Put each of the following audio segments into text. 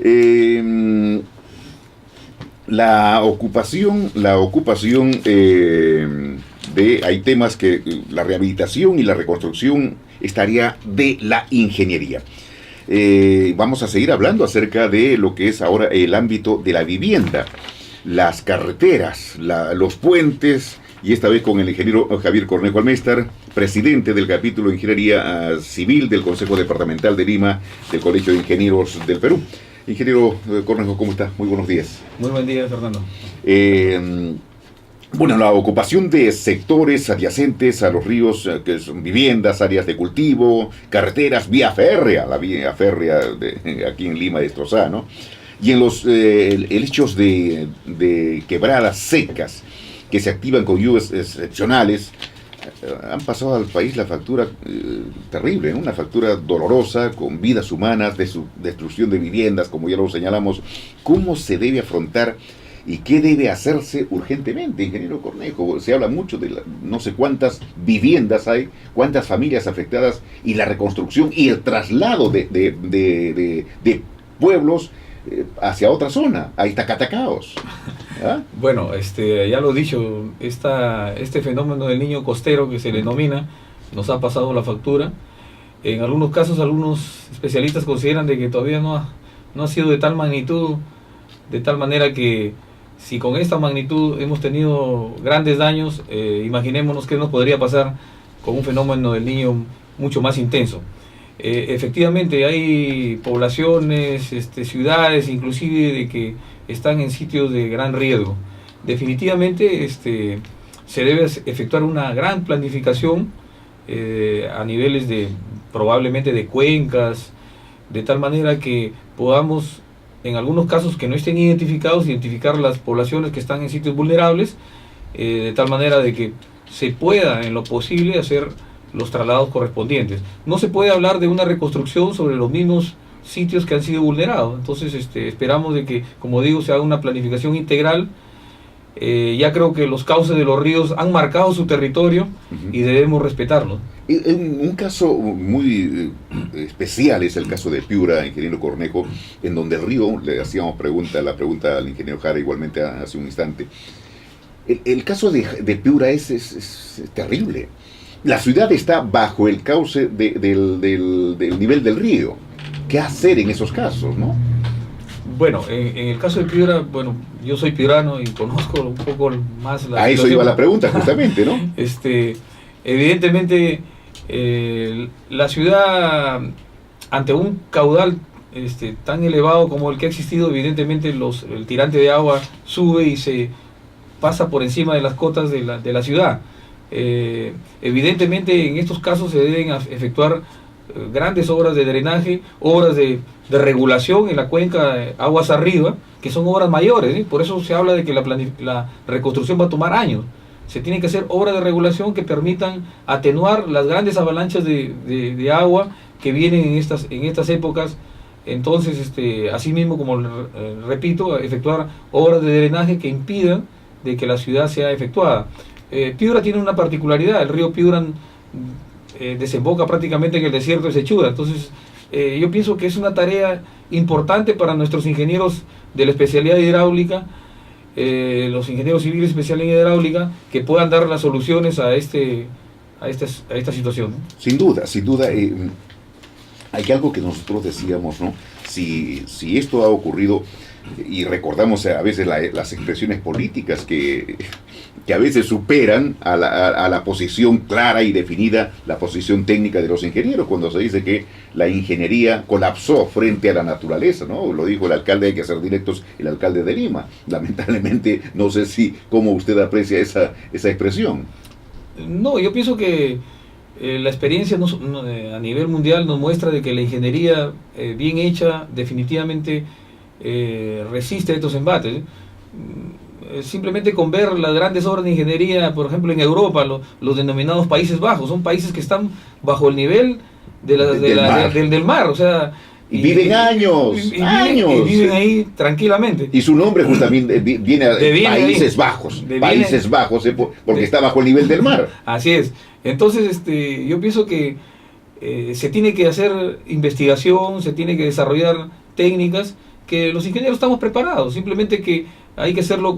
Eh, hay temas que la rehabilitación y la reconstrucción estaría de la ingeniería. Vamos a seguir hablando acerca de lo que es ahora el ámbito de la vivienda, las carreteras, los puentes, y esta vez con el ingeniero Javier Cornejo Alméstar, presidente del capítulo de Ingeniería Civil del Consejo Departamental de Lima, del Colegio de Ingenieros del Perú. Ingeniero Cornejo, ¿cómo está? Muy buenos días. Muy buen día, Fernando. Bueno, la ocupación de sectores adyacentes a los ríos, que son viviendas, áreas de cultivo, carreteras, vía férrea, la vía férrea aquí en Lima destrozada, ¿no? Y en los hechos de quebradas secas que se activan con lluvias excepcionales, han pasado al país la factura terrible, ¿no? Una factura dolorosa, con vidas humanas, de su destrucción de viviendas, como ya lo señalamos. ¿Cómo se debe afrontar y qué debe hacerse urgentemente, ingeniero Cornejo? Se habla mucho de no sé cuántas viviendas hay, cuántas familias afectadas, y la reconstrucción y el traslado de pueblos hacia otra zona, a Itacatacaos. ¿Ah? Bueno, ya lo he dicho, este fenómeno del niño costero que se le denomina, nos ha pasado la factura. En algunos casos, algunos especialistas consideran de que todavía no ha sido de tal magnitud, de tal manera que si con esta magnitud hemos tenido grandes daños, imaginémonos qué nos podría pasar con un fenómeno del niño mucho más intenso. Efectivamente hay poblaciones, ciudades inclusive de que están en sitios de gran riesgo. Definitivamente se debe efectuar una gran planificación a niveles probablemente de cuencas, de tal manera que podamos, en algunos casos que no estén identificados, identificar las poblaciones que están en sitios vulnerables, de tal manera de que se pueda en lo posible hacer los traslados correspondientes. No se puede hablar de una reconstrucción sobre los mismos sitios que han sido vulnerados. Entonces esperamos de que, como digo, se haga una planificación integral. Ya creo que los cauces de los ríos han marcado su territorio y debemos respetarlo. Un caso muy especial es el caso de Piura, ingeniero Cornejo, en donde el río, le hacíamos la pregunta al ingeniero Jara igualmente hace un instante. El caso de Piura es terrible. La ciudad está bajo el cauce del nivel del río. ¿Qué hacer en esos casos, no? Bueno, en el caso de Piura, bueno, yo soy piurano y conozco un poco más la situación. Eso iba la pregunta, justamente, ¿no? Evidentemente, la ciudad, ante un caudal tan elevado como el que ha existido, evidentemente el tirante de agua sube y se pasa por encima de las cotas de la ciudad. Evidentemente en estos casos se deben efectuar grandes obras de drenaje, obras de regulación en la cuenca aguas arriba, que son obras mayores, ¿sí? Por eso se habla de que la reconstrucción va a tomar años. Se tienen que hacer obras de regulación que permitan atenuar las grandes avalanchas de agua que vienen en estas épocas. Entonces, asimismo, como repito, efectuar obras de drenaje que impidan de que la ciudad sea efectuada. Piura tiene una particularidad, el río Piura desemboca prácticamente en el desierto de Sechura. Entonces yo pienso que es una tarea importante para nuestros ingenieros de la especialidad de hidráulica, los ingenieros civiles especiales en hidráulica, que puedan dar las soluciones a esta situación, ¿no? Sin duda, hay algo que nosotros decíamos, ¿no? Si esto ha ocurrido, y recordamos a veces las expresiones políticas que a veces superan a la posición clara y definida, la posición técnica de los ingenieros, cuando se dice que la ingeniería colapsó frente a la naturaleza, ¿no? Lo dijo el alcalde, hay que ser directos, el alcalde de Lima. Lamentablemente, no sé cómo usted aprecia esa expresión. No, yo pienso que la experiencia a nivel mundial nos muestra de que la ingeniería bien hecha definitivamente resiste a estos embates. Simplemente con ver las grandes obras de ingeniería, por ejemplo en Europa, los denominados Países Bajos, son países que están bajo el nivel del mar, o sea, viven años, y viven ahí tranquilamente. Y su nombre justamente viene de Países Bajos, porque está bajo el nivel del mar. Así es. Entonces, yo pienso que se tiene que hacer investigación, se tiene que desarrollar técnicas que los ingenieros estamos preparados, simplemente que hay que hacerlo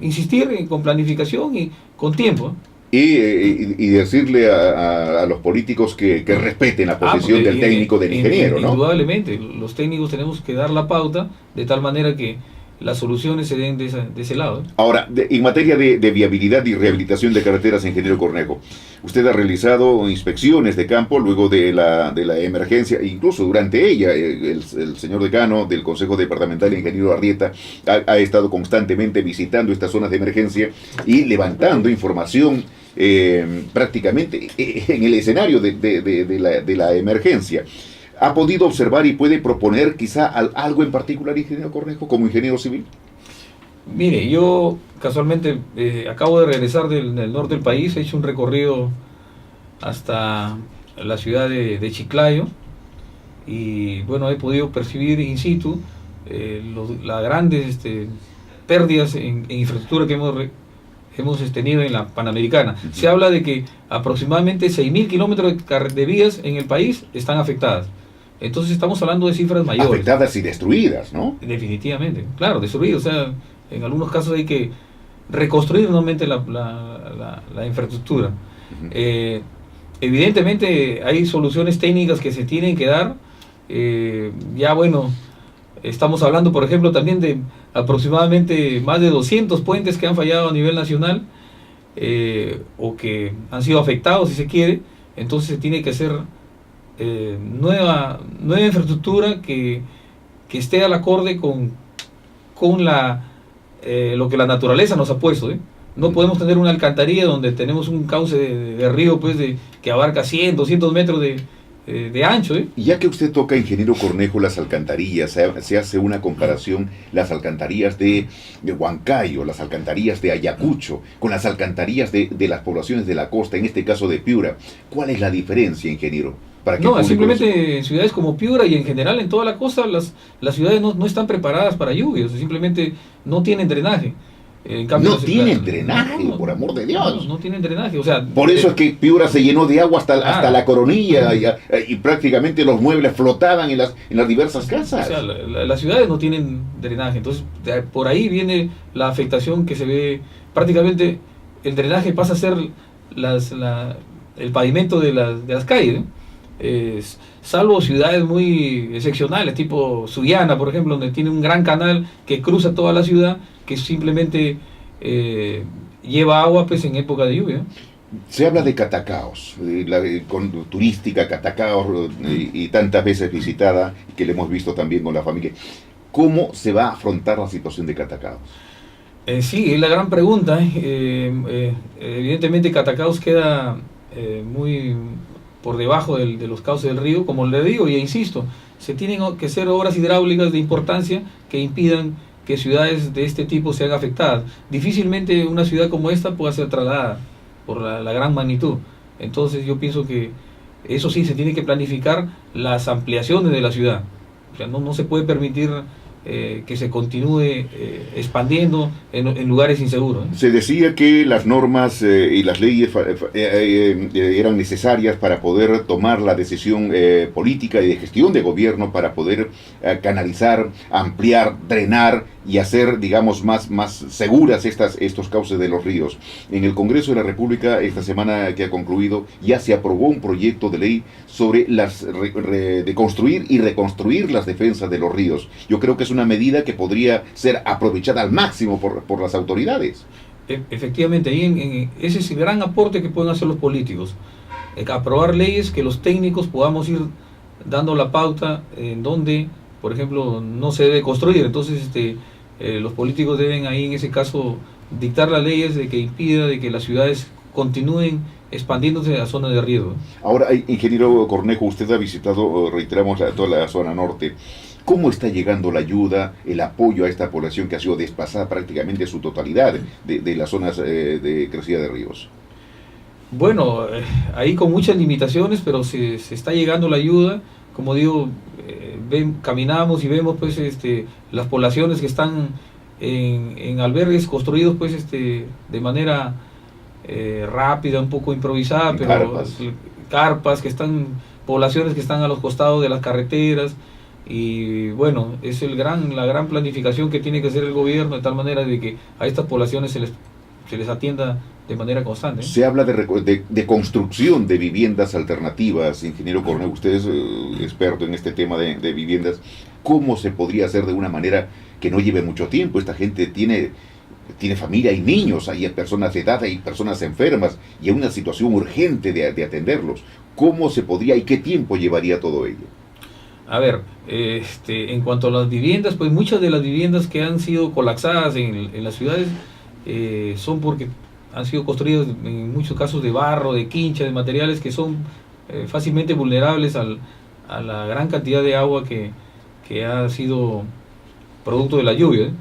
insistir con planificación y con tiempo. Y decirle a los políticos que respeten la posición del técnico, del ingeniero, ¿no? Indudablemente, los técnicos tenemos que dar la pauta de tal manera que las soluciones se den de ese lado. Ahora, en materia de viabilidad y rehabilitación de carreteras, ingeniero Cornejo, usted ha realizado inspecciones de campo luego de la emergencia, incluso durante ella. El señor decano del Consejo Departamental, el ingeniero Arrieta, ha estado constantemente visitando estas zonas de emergencia y levantando información prácticamente en el escenario de la emergencia. ¿Ha podido observar y puede proponer quizá algo en particular, ingeniero Cornejo, como ingeniero civil? Mire, yo casualmente acabo de regresar del norte del país, he hecho un recorrido hasta la ciudad de Chiclayo y bueno, he podido percibir in situ las grandes pérdidas en infraestructura que hemos tenido en la Panamericana. Se habla de que aproximadamente 6.000 kilómetros de vías en el país están afectadas. Entonces estamos hablando de cifras mayores. Afectadas y destruidas, ¿no? Definitivamente, claro, destruidas. O sea, en algunos casos hay que reconstruir nuevamente la infraestructura. Evidentemente hay soluciones técnicas que se tienen que dar. Ya bueno, estamos hablando, por ejemplo, también de aproximadamente más de 200 puentes que han fallado a nivel nacional o que han sido afectados, si se quiere. Entonces se tiene que hacer nueva infraestructura que esté al acorde con lo que la naturaleza nos ha puesto. No podemos tener una alcantarilla donde tenemos un cauce de río pues que abarca 100, 200 metros de ancho. Y ya que usted toca, ingeniero Cornejo, las alcantarillas, se hace una comparación, las alcantarillas de Huancayo, las alcantarillas de Ayacucho, con las alcantarillas de las poblaciones de la costa, en este caso de Piura. ¿Cuál es la diferencia, ingeniero? No, simplemente en ciudades como Piura y en general en toda la costa las ciudades no están preparadas para lluvias, simplemente no tienen drenaje. En cambio, no tienen drenaje, por amor de Dios. No tienen drenaje, o sea... Por eso es que Piura se llenó de agua hasta la coronilla y prácticamente los muebles flotaban en las diversas casas. O sea, las ciudades no tienen drenaje, entonces por ahí viene la afectación que se ve. Prácticamente el drenaje pasa a ser el pavimento de las calles, ¿no? Salvo ciudades muy excepcionales, tipo Sullana, por ejemplo, donde tiene un gran canal que cruza toda la ciudad, que simplemente lleva agua pues en época de lluvia. Se habla de Catacaos, con turística Catacaos y tantas veces visitada, que le hemos visto también con la familia. ¿Cómo se va a afrontar la situación de Catacaos? Sí, es la gran pregunta. Evidentemente Catacaos queda muy por debajo de los cauces del río, como le digo y insisto, se tienen que hacer obras hidráulicas de importancia que impidan que ciudades de este tipo sean afectadas. Difícilmente una ciudad como esta pueda ser trasladada por la gran magnitud. Entonces yo pienso que eso sí, se tiene que planificar las ampliaciones de la ciudad. O sea, no se puede permitir que se continúe expandiendo en lugares inseguros. Se decía que las normas y las leyes eran necesarias para poder tomar la decisión política y de gestión de gobierno para poder canalizar, ampliar, drenar y hacer, digamos, más seguras estos cauces de los ríos. En el Congreso de la República, esta semana que ha concluido, ya se aprobó un proyecto de ley sobre de construir y reconstruir las defensas de los ríos. Yo creo que es una medida que podría ser aprovechada al máximo por las autoridades. Efectivamente, ese es el gran aporte que pueden hacer los políticos. Aprobar leyes que los técnicos podamos ir dando la pauta en donde, por ejemplo, no se debe construir. Entonces, los políticos deben ahí, en ese caso, dictar las leyes de que impida de que las ciudades continúen expandiéndose a zonas de riesgo. Ahora, ingeniero Cornejo, usted ha visitado, reiteramos, toda la zona norte. ¿Cómo está llegando la ayuda, el apoyo a esta población que ha sido desplazada prácticamente en su totalidad de las zonas de crecida de ríos? Bueno, ahí con muchas limitaciones, pero se está llegando la ayuda. Como digo, caminamos y vemos pues las poblaciones que están en albergues construidos pues de manera rápida, un poco improvisada, pero carpas que están, poblaciones que están a los costados de las carreteras, Y bueno, es la gran planificación que tiene que hacer el gobierno, de tal manera de que a estas poblaciones se les atienda de manera constante. Se habla de construcción de viviendas alternativas, ingeniero Cornejo, usted es experto en este tema de viviendas. ¿Cómo se podría hacer de una manera que no lleve mucho tiempo? Esta gente tiene familia, hay niños, hay personas de edad, hay personas enfermas, y hay una situación urgente de atenderlos. ¿Cómo se podría y qué tiempo llevaría todo ello? A ver, en cuanto a las viviendas, pues muchas de las viviendas que han sido colapsadas en las ciudades son porque han sido construidas en muchos casos de barro, de quincha, de materiales que son fácilmente vulnerables a la gran cantidad de agua que ha sido producto de la lluvia.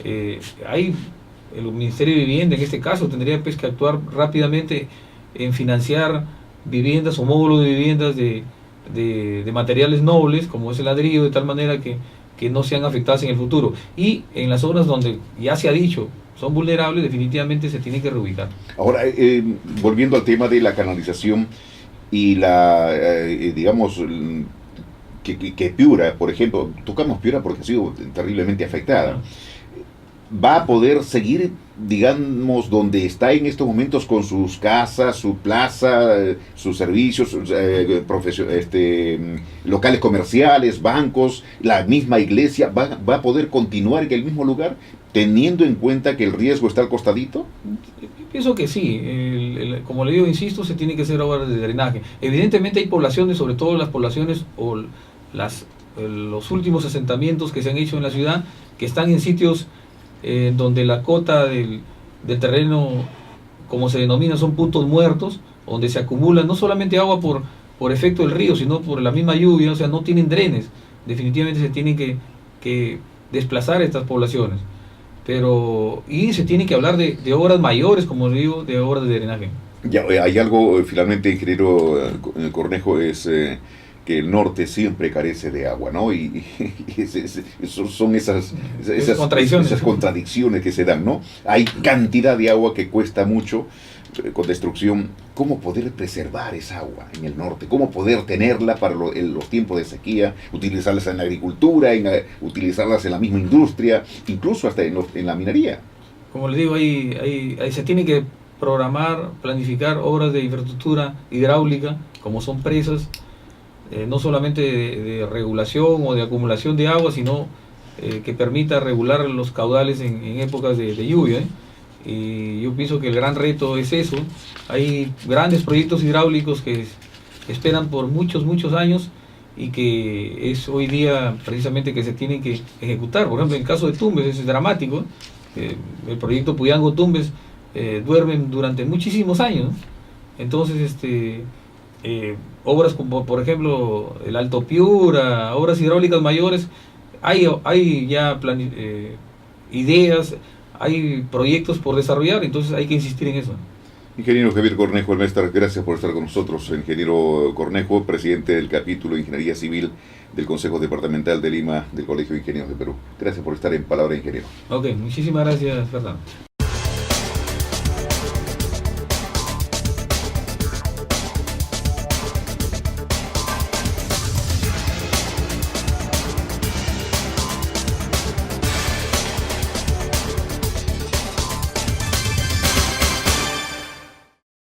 El Ministerio de Vivienda en este caso tendría pues que actuar rápidamente en financiar viviendas o módulos de viviendas de materiales nobles como es el ladrillo, de tal manera que no sean afectadas en el futuro. Y en las zonas donde ya se ha dicho son vulnerables, definitivamente se tienen que reubicar. Ahora, volviendo al tema de la canalización y digamos, que Piura, por ejemplo, tocamos Piura porque ha sido terriblemente afectada. ¿Va a poder seguir, digamos, donde está en estos momentos con sus casas, su plaza, sus servicios, locales comerciales, bancos, la misma iglesia? ¿Va a poder continuar en el mismo lugar, teniendo en cuenta que el riesgo está al costadito? Yo pienso que sí. Como le digo, insisto, se tiene que hacer obras de drenaje. Evidentemente hay poblaciones, sobre todo las poblaciones o los últimos asentamientos que se han hecho en la ciudad, que están en sitios donde la cota del terreno, como se denomina, son puntos muertos, donde se acumula no solamente agua por efecto del río, sino por la misma lluvia, o sea, no tienen drenes. Definitivamente se tienen que desplazar estas poblaciones. Y se tiene que hablar de obras mayores, como digo, de obras de drenaje. Ya, hay algo, finalmente, ingeniero Cornejo, es que el norte siempre carece de agua, ¿no? Y son esas contradicciones que se dan, ¿no? Hay cantidad de agua que cuesta mucho, con destrucción. ¿Cómo poder preservar esa agua en el norte? ¿Cómo poder tenerla para los tiempos de sequía? Utilizarlas en la agricultura, utilizarlas en la misma industria, incluso hasta en la minería. Como les digo, ahí se tiene que programar, planificar obras de infraestructura hidráulica, como son presas, no solamente de regulación o de acumulación de agua, sino que permita regular los caudales en épocas de lluvia. Y yo pienso que el gran reto es eso. Hay grandes proyectos hidráulicos que esperan por muchos años y que es hoy día precisamente que se tienen que ejecutar. Por ejemplo, en el caso de Tumbes es dramático. El proyecto Puyango-Tumbes duermen durante muchísimos años. Entonces, obras como por ejemplo el Alto Piura, obras hidráulicas mayores, hay ya ideas, hay proyectos por desarrollar, entonces hay que insistir en eso. Ingeniero Javier Cornejo, gracias por estar con nosotros. Ingeniero Cornejo, presidente del capítulo de Ingeniería Civil del Consejo Departamental de Lima del Colegio de Ingenieros de Perú. Gracias por estar en Palabra Ingeniero. Ok, muchísimas gracias, Fernando.